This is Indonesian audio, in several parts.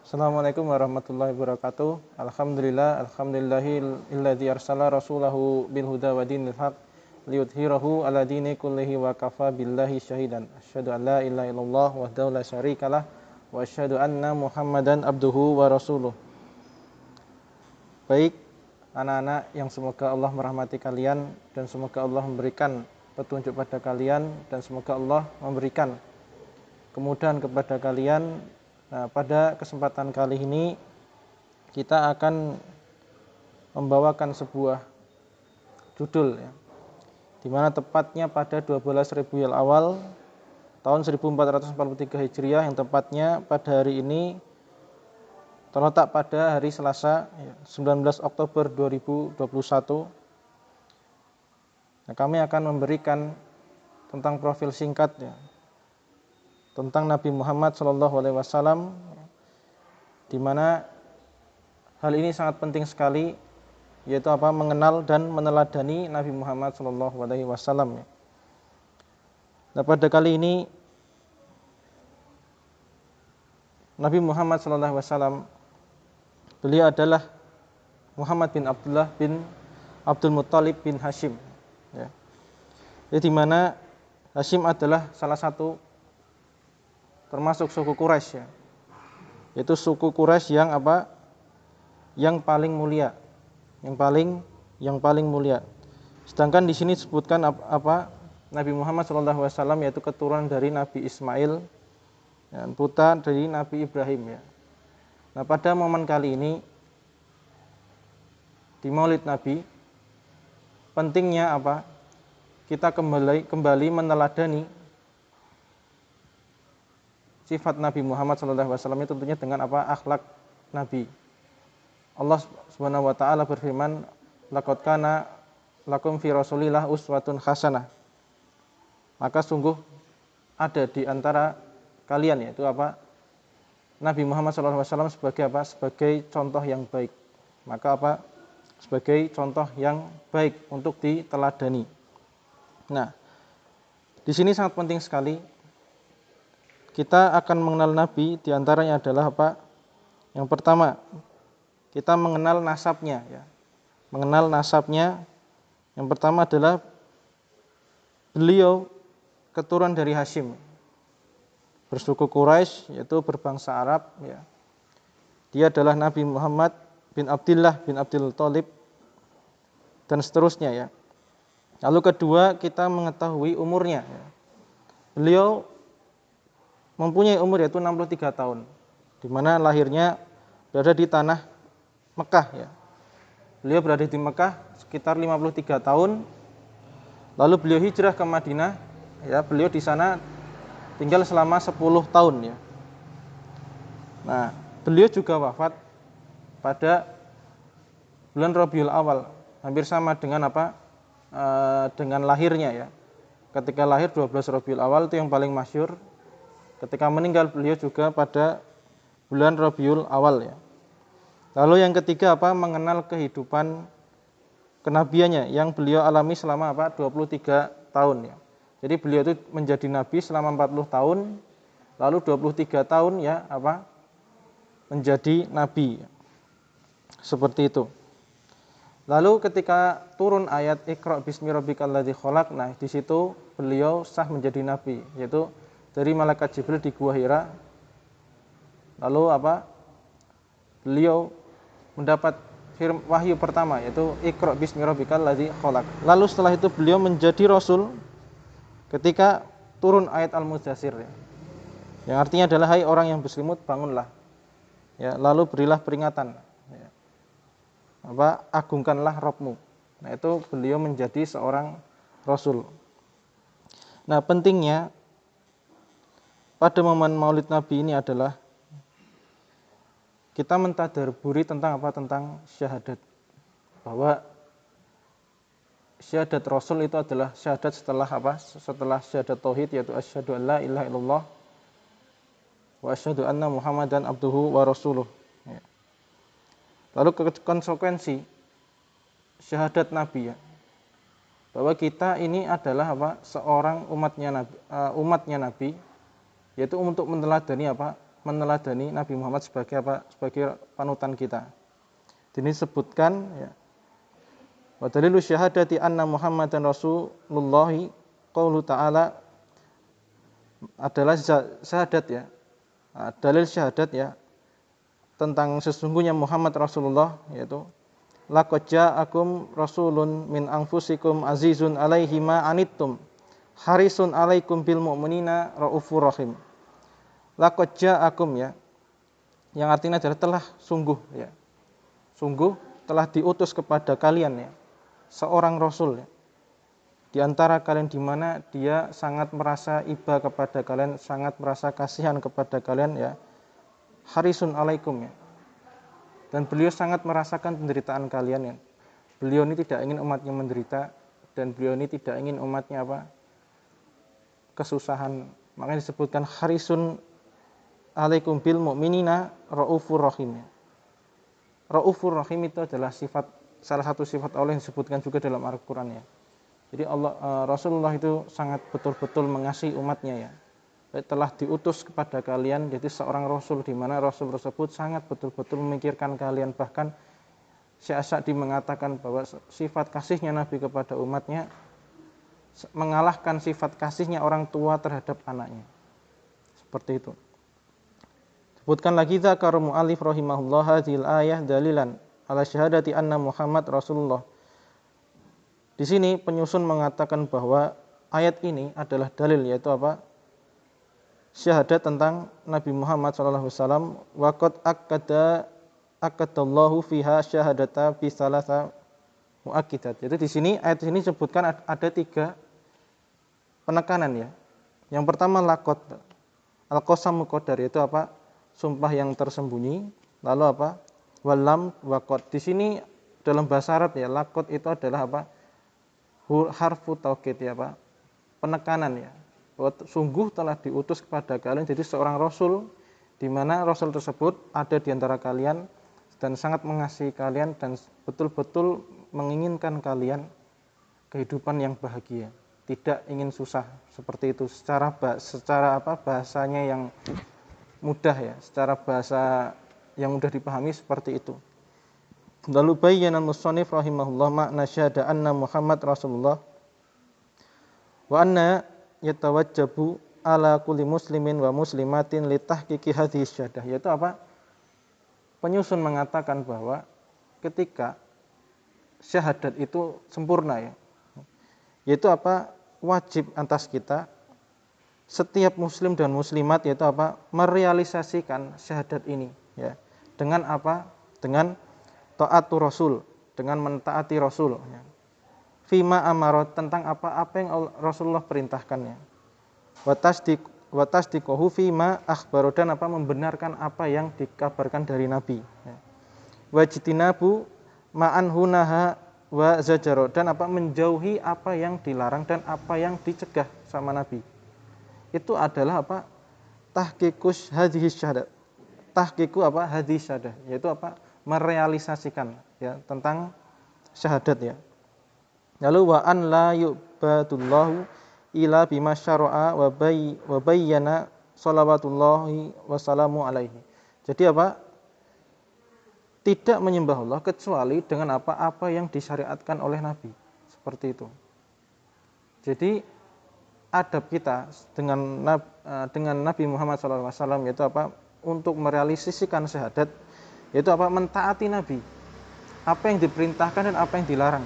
Assalamualaikum warahmatullahi wabarakatuh. Alhamdulillahilladzi arsala rasulahu bil huda wa dinil haq liyudhhirahu ala dini kullihi wa kafa billahi syahidan. Asyhadu an la ilaha illallah wahdahu la syarikalah wa asyhadu anna Muhammadan abduhu wa rasuluh. Baik anak-anak yang semoga Allah merahmati kalian dan semoga Allah memberikan petunjuk pada kalian dan semoga Allah memberikan kemudahan kepada kalian. Nah, pada kesempatan kali ini kita akan membawakan sebuah judul ya, di mana tepatnya pada 12 Rabiul Awal tahun 1443 Hijriah, yang tepatnya pada hari ini terletak pada hari Selasa 19 Oktober 2021. Nah, kami akan memberikan tentang profil singkat ya, tentang Nabi Muhammad SAW, di mana hal ini sangat penting sekali, yaitu mengenal dan meneladani Nabi Muhammad SAW. Nah, pada kali ini Nabi Muhammad SAW, beliau adalah Muhammad bin Abdullah bin Abdul Muttalib bin Hashim. Ya. Di mana Hashim adalah salah satu termasuk suku Quraisy ya. Yaitu suku Quraisy yang yang paling mulia, yang paling mulia. Sedangkan di sini disebutkan Nabi Muhammad SAW yaitu keturunan dari Nabi Ismail dan putra dari Nabi Ibrahim ya. Nah, pada momen kali ini di Maulid Nabi, pentingnya kita kembali meneladani sifat Nabi Muhammad SAW itu tentunya dengan akhlak Nabi. Allah Subhanahu wa taala berfirman, laqad kana lakum fi Rasulillah uswatun hasanah. Maka sungguh ada di antara kalian, yaitu Nabi Muhammad SAW sebagai sebagai contoh yang baik. Maka sebagai contoh yang baik untuk diteladani. Nah, di sini sangat penting sekali kita akan mengenal Nabi. Di antaranya adalah Yang pertama, kita mengenal nasabnya ya. Mengenal nasabnya. Yang pertama adalah beliau keturunan dari Hashim, bersuku Quraisy, yaitu berbangsa Arab ya. Dia adalah Nabi Muhammad bin Abdullah bin Abdul Thalib dan seterusnya ya. Lalu kedua, kita mengetahui umurnya ya. Beliau mempunyai umur yaitu 63 tahun, di mana lahirnya berada di tanah Mekah ya. Beliau berada di Mekah sekitar 53 tahun. Lalu beliau hijrah ke Madinah ya. Beliau di sana tinggal selama 10 tahun ya. Nah, beliau juga wafat pada bulan Rabiul Awal, hampir sama dengan dengan lahirnya ya. Ketika lahir 12 Rabiul Awal itu yang paling masyhur. Ketika meninggal beliau juga pada bulan Rabiul Awal ya. Lalu yang ketiga mengenal kehidupan kenabiannya yang beliau alami selama 23 tahun ya. Jadi beliau itu menjadi nabi selama 40 tahun, lalu 23 tahun ya menjadi nabi. Seperti itu. Lalu ketika turun ayat Iqra bismi rabbikal ladzi khalaq, nah di situ beliau sah menjadi nabi, yaitu dari malaikat Jibril di Gua Hira. Lalu beliau mendapat wahyu pertama, yaitu Iqra bismi rabbikal ladzi khalaq. Lalu setelah itu beliau menjadi rasul ketika turun ayat Al-Mudatsir ya. Yang artinya adalah, hai orang yang berselimut, bangunlah. Ya, lalu berilah peringatan. Ya. Agungkanlah Rabbmu. Nah, itu beliau menjadi seorang rasul. Nah, pentingnya pada momen Maulid Nabi ini adalah kita mentadabburi tentang tentang syahadat. Bahwa syahadat Rasul itu adalah syahadat setelah setelah syahadat tauhid, yaitu asyhadu an la ilaha illallah wa asyhadu anna Muhammadan abduhu wa rasuluh. Ya. Lalu konsekuensi syahadat Nabi ya. Bahwa kita ini adalah seorang umatnya Nabi, yaitu untuk meneladani meneladani Nabi Muhammad sebagai apa? Sebagai panutan kita. Ini disebutkan ya. Wa dalilu syahadati anna Muhammadan Rasulullah qaulu ta'ala adalah syahadat ya. Dalil syahadat ya tentang sesungguhnya Muhammad Rasulullah, yaitu laqad ja'akum rasulun min anfusikum azizun 'alaihi ma anittum harisun 'alaikum bil mu'minina raufur rahim. Laqad ja'akum ya, yang artinya adalah telah sungguh ya. Sungguh telah diutus kepada kalian ya seorang rasul ya, di antara kalian di mana dia sangat merasa iba kepada kalian, sangat merasa kasihan kepada kalian ya. Harisun alaikum ya. Dan beliau sangat merasakan penderitaan kalian ya. Beliau ini tidak ingin umatnya menderita, dan beliau ini tidak ingin umatnya apa? Kesusahan. Makanya disebutkan harisun alaikum bil mu'minina raufur rahim ya. Raufur rahim itu adalah salah satu sifat Allah yang disebutkan juga dalam Al-Qur'an ya. Jadi Rasulullah itu sangat betul-betul mengasihi umatnya ya. Telah diutus kepada kalian jadi seorang rasul, di mana rasul tersebut sangat betul-betul memikirkan kalian. Bahkan Syekh As-Sa'di mengatakan bahwa sifat kasihnya Nabi kepada umatnya mengalahkan sifat kasihnya orang tua terhadap anaknya. Seperti itu. Sebutkan lagi dzakara mu'allif rahimahullah hadhil ayah dalilan ala syahadati anna Muhammad Rasulullah. Di sini penyusun mengatakan bahwa ayat ini adalah dalil, yaitu apa? Syahadat tentang Nabi Muhammad SAW. Waqad akadallahu fiha syahadata bi salasa muakkidat. Jadi di sini ayat ini sebutkan ada 3 penekanan ya. Yang pertama laqad, al-qasam muqaddar, yaitu apa? Sumpah yang tersembunyi. Lalu apa? Walam waqad. Di sini dalam bahasa Arab ya, laqad itu adalah apa? Harfu taukid ya Pak, penekanan ya, bahwa sungguh telah diutus kepada kalian jadi seorang rasul, di mana rasul tersebut ada di antara kalian dan sangat mengasihi kalian dan betul-betul menginginkan kalian kehidupan yang bahagia, tidak ingin susah, seperti itu secara apa bahasanya yang mudah ya, secara bahasa yang mudah dipahami seperti itu. Lalu bayyana al-musannif rahimahullah makna syahada anna Muhammad Rasulullah wa anna yatawajjabu ala kulli muslimin wa muslimatin li tahqiqi hadhihi syahadah, yaitu apa? Penyusun mengatakan bahwa ketika syahadat itu sempurna ya, yaitu apa? Wajib atas kita setiap muslim dan muslimat, yaitu apa? Merealisasikan syahadat ini ya. Dengan apa? Dengan ta'atu rasul, dengan mentaati rasul ya. Fima amarat, tentang apa yang Rasulullah perintahkannya. Wa tasdiquhu fima akhbaru, dan apa? Membenarkan apa yang dikabarkan dari Nabi ya. Wajtinabu ma'anhunaha wa zajaro, dan apa? Menjauhi apa yang dilarang dan apa yang dicegah sama Nabi. Itu adalah apa? Tahqiqus hadhihi syahadat. Tahqiqu apa? Hadhihi syahadah, yaitu apa? Merealisasikan ya tentang syahadat ya. Lalu wa an la yu'badullahu ila bima syara'a wa bayyana shalawatullahi wassalamu alaihi. Jadi apa? Tidak menyembah Allah kecuali dengan apa yang disyariatkan oleh Nabi. Seperti itu. Jadi adab kita dengan Nabi Muhammad SAW yaitu apa? Untuk merealisasikan syahadat, yaitu apa? Mentaati Nabi, apa yang diperintahkan dan apa yang dilarang,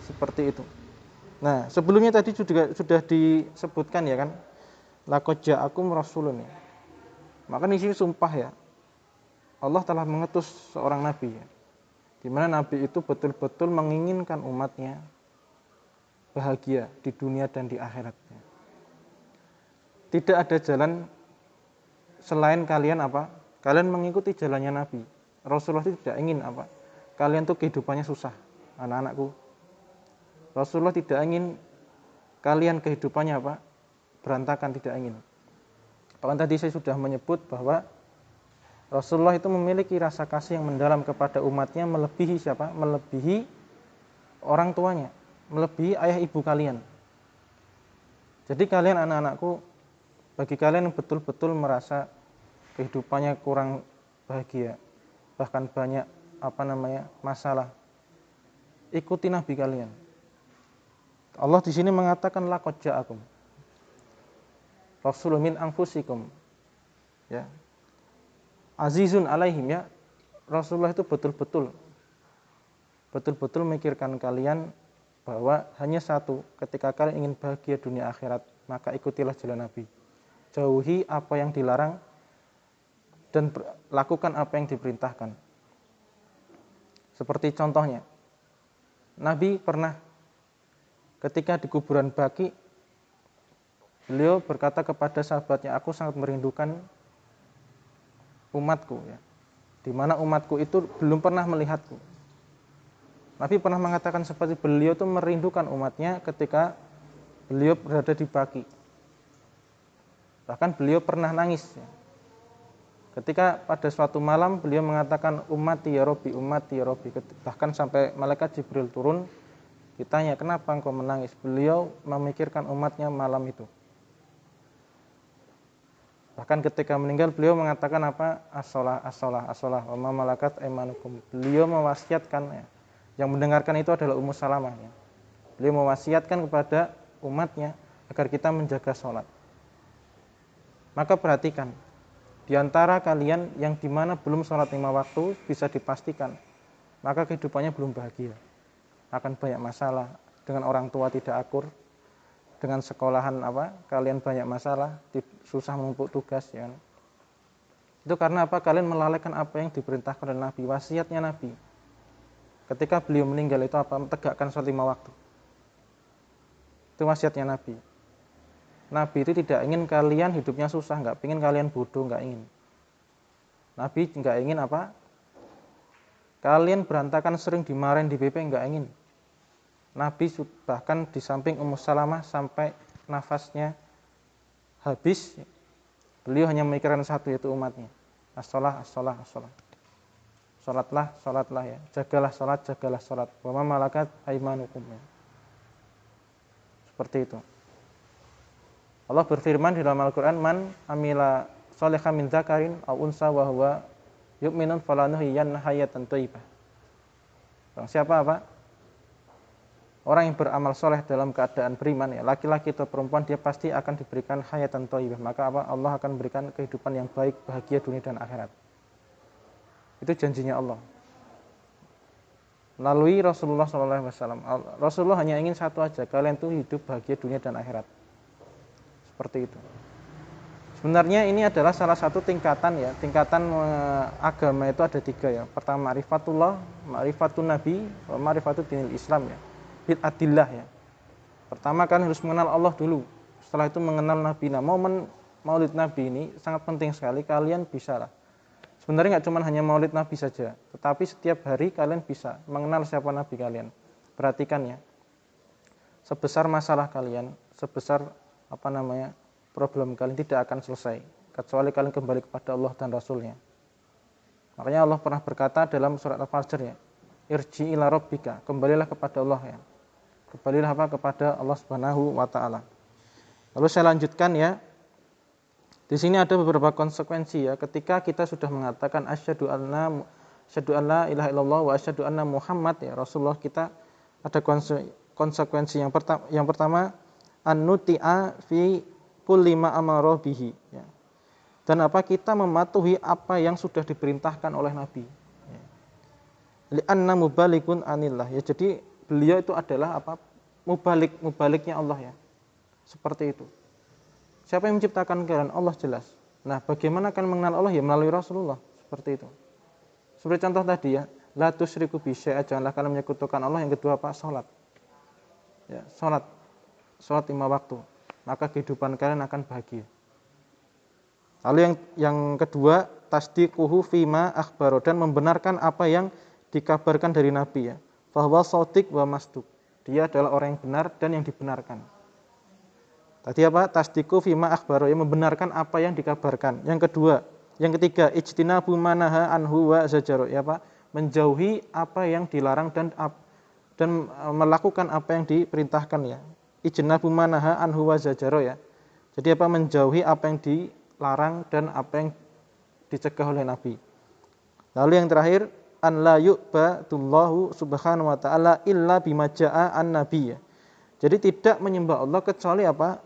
seperti itu. Nah, sebelumnya tadi juga sudah disebutkan ya kan, laqad ja'akum rasulun ya. Maka di sini sumpah ya, Allah telah mengutus seorang nabi ya, di mana nabi itu betul-betul menginginkan umatnya bahagia di dunia dan di akhirat. Tidak ada jalan selain kalian apa? Kalian mengikuti jalannya Nabi. Rasulullah itu tidak ingin apa? Kalian tuh kehidupannya susah, anak-anakku. Rasulullah tidak ingin kalian kehidupannya apa? Berantakan, tidak ingin. Bahkan tadi saya sudah menyebut bahwa Rasulullah itu memiliki rasa kasih yang mendalam kepada umatnya, melebihi siapa? Melebihi orang tuanya, melebihi ayah ibu kalian. Jadi kalian anak-anakku, bagi kalian yang betul-betul merasa kehidupannya kurang bahagia, bahkan banyak masalah, ikuti nabi kalian. Allah di sini mengatakan laqad ja'akum rasulun min anfusikum, ya, azizun alaihim, ya, Rasulullah itu betul-betul memikirkan kalian bahwa hanya satu, ketika kalian ingin bahagia dunia akhirat, maka ikutilah jalan Nabi. Jauhi apa yang dilarang dan lakukan apa yang diperintahkan. Seperti contohnya, Nabi pernah ketika di kuburan Baqi, beliau berkata kepada sahabatnya, aku sangat merindukan umatku, ya, di mana umatku itu belum pernah melihatku. Nabi pernah mengatakan seperti beliau itu merindukan umatnya ketika beliau berada di Baqi. Bahkan beliau pernah nangis, ya, ketika pada suatu malam beliau mengatakan ummati ya Rabbi, ummati ya Rabbi. Bahkan sampai malaikat Jibril turun, ditanya, kenapa engkau menangis? Beliau memikirkan umatnya malam itu. Bahkan ketika meninggal beliau mengatakan apa? As-shalah, as-shalah, as-shalah, wa ma malakat aimanukum. Beliau mewasiatkan, ya, yang mendengarkan itu adalah Ummu Salamah, ya. Beliau mewasiatkan kepada umatnya agar kita menjaga sholat. Maka perhatikan, di antara kalian yang dimana belum sholat 5 waktu, bisa dipastikan maka kehidupannya belum bahagia. Akan banyak masalah, dengan orang tua tidak akur, dengan sekolahan kalian banyak masalah, susah menumpuk tugas, ya. Itu karena apa? Kalian melalaikan apa yang diperintahkan oleh Nabi, wasiatnya Nabi. Ketika beliau meninggal itu apa? Tegakkan sholat 5 waktu. Itu wasiatnya Nabi. Nabi itu tidak ingin kalian hidupnya susah, nggak ingin kalian bodoh, nggak ingin. Nabi nggak ingin apa? Kalian berantakan, sering dimarahin di BP, nggak ingin. Nabi bahkan di samping Ummu Salamah sampai nafasnya habis, beliau hanya memikirkan satu, yaitu umatnya. As-shalah, as-shalah, as-shalah. Sholatlah, sholatlah, ya. Jagalah sholat, jagalah sholat. Wa ma malakat aimanukum, ya. Seperti itu. Allah berfirman di dalam Al-Quran, man amila sholihan min dzakarin aw unsa wa huwa yu'minun falanuhyiyannahu hayatan thayyibah. Siapa apa? Orang yang beramal soleh dalam keadaan beriman, ya, laki-laki atau perempuan, dia pasti akan diberikan hayatan thayyibah. Maka apa? Allah akan memberikan kehidupan yang baik, bahagia dunia dan akhirat. Itu janjinya Allah melalui Rasulullah SAW. Rasulullah hanya ingin satu aja, kalian tuh hidup bahagia dunia dan akhirat. Seperti itu. Sebenarnya ini adalah salah satu tingkatan, ya. Tingkatan agama itu ada 3, ya. Pertama ma'rifatullah, ma'rifatun nabi, ma'rifatud dinil Islam, ya. Bid'atillah, ya. Pertama kalian harus mengenal Allah dulu. Setelah itu mengenal Nabi. Nah, momen Maulid Nabi ini sangat penting sekali. Kalian bisa lah. Sebenarnya nggak cuma hanya Maulid Nabi saja, tetapi setiap hari kalian bisa mengenal siapa Nabi kalian. Perhatikan, ya. Sebesar masalah kalian, sebesar problem kalian tidak akan selesai kecuali kalian kembali kepada Allah dan Rasulnya. Makanya Allah pernah berkata dalam surat Al-Fajr, ya, irji ila rabbika, kembalilah kepada Allah, ya. Kembalilah kepada Allah Subhanahu wa taala. Lalu saya lanjutkan, ya. Di sini ada beberapa konsekuensi, ya, ketika kita sudah mengatakan asyhadu an la ilaha illallah wa asyhadu anna Muhammad, ya, Rasulullah, kita ada konsekuensi yang pertama an-nuti'a fi kulli ma amara bihi, ya. Dan kita mematuhi apa yang sudah diperintahkan oleh Nabi, ya. Li'anna mubalikun anillah, ya. Jadi beliau itu adalah mubaliknya Allah, ya. Seperti itu. Siapa yang menciptakan kalian? Allah, jelas. Nah, bagaimana kalian mengenal Allah? Ya melalui Rasulullah. Seperti itu. Seperti contoh tadi, ya, la tusyriku bi syai'a, janganlah kalian menyekutukan Allah. Yang kedua salat. Ya, salat 5 waktu. Maka kehidupan kalian akan bahagia. Lalu yang kedua, tasdiquhu fima akhbaro, dan membenarkan apa yang dikabarkan dari Nabi, ya. Bahwa shadiq wa masduq. Dia adalah orang yang benar dan yang dibenarkan. Tadi tasdiqu fima akhbaro, yang membenarkan apa yang dikabarkan. Yang ketiga, ijtinabu manaha anhu wa zajaro, ya, menjauhi apa yang dilarang dan melakukan apa yang diperintahkan, ya. Ijtinabu manaha anhu wa zajaro, ya. Jadi menjauhi apa yang dilarang dan apa yang dicegah oleh Nabi. Lalu yang terakhir, an la yu'badullahu subhanahu wa ta'ala illa bima ja'a an nabi. Jadi tidak menyembah Allah kecuali apa?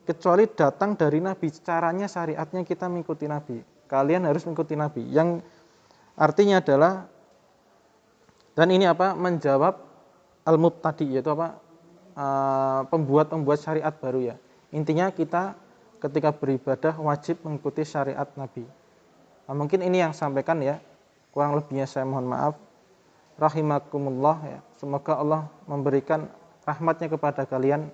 Kecuali datang dari Nabi. Caranya, syariatnya kita mengikuti Nabi. Kalian harus mengikuti Nabi. Yang artinya adalah, dan ini apa? Menjawab al-mubtadi, yaitu apa? Pembuat syariat baru ya. Intinya kita ketika beribadah wajib mengikuti syariat Nabi. Nah, mungkin ini yang sampaikan ya. Kurang lebihnya saya mohon maaf. Rahimakumullah ya. Semoga Allah memberikan rahmatnya kepada kalian,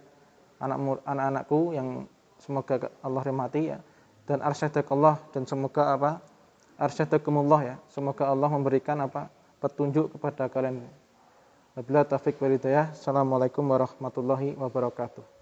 anak-anakku yang semoga Allah rahmati ya. Dan arsyadakallah, dan semoga apa? Arsyadakumullah ya. Semoga Allah memberikan apa? Petunjuk kepada kalian. Wabillahi taufiq wal hidayah. Assalamualaikum warahmatullahi wabarakatuh.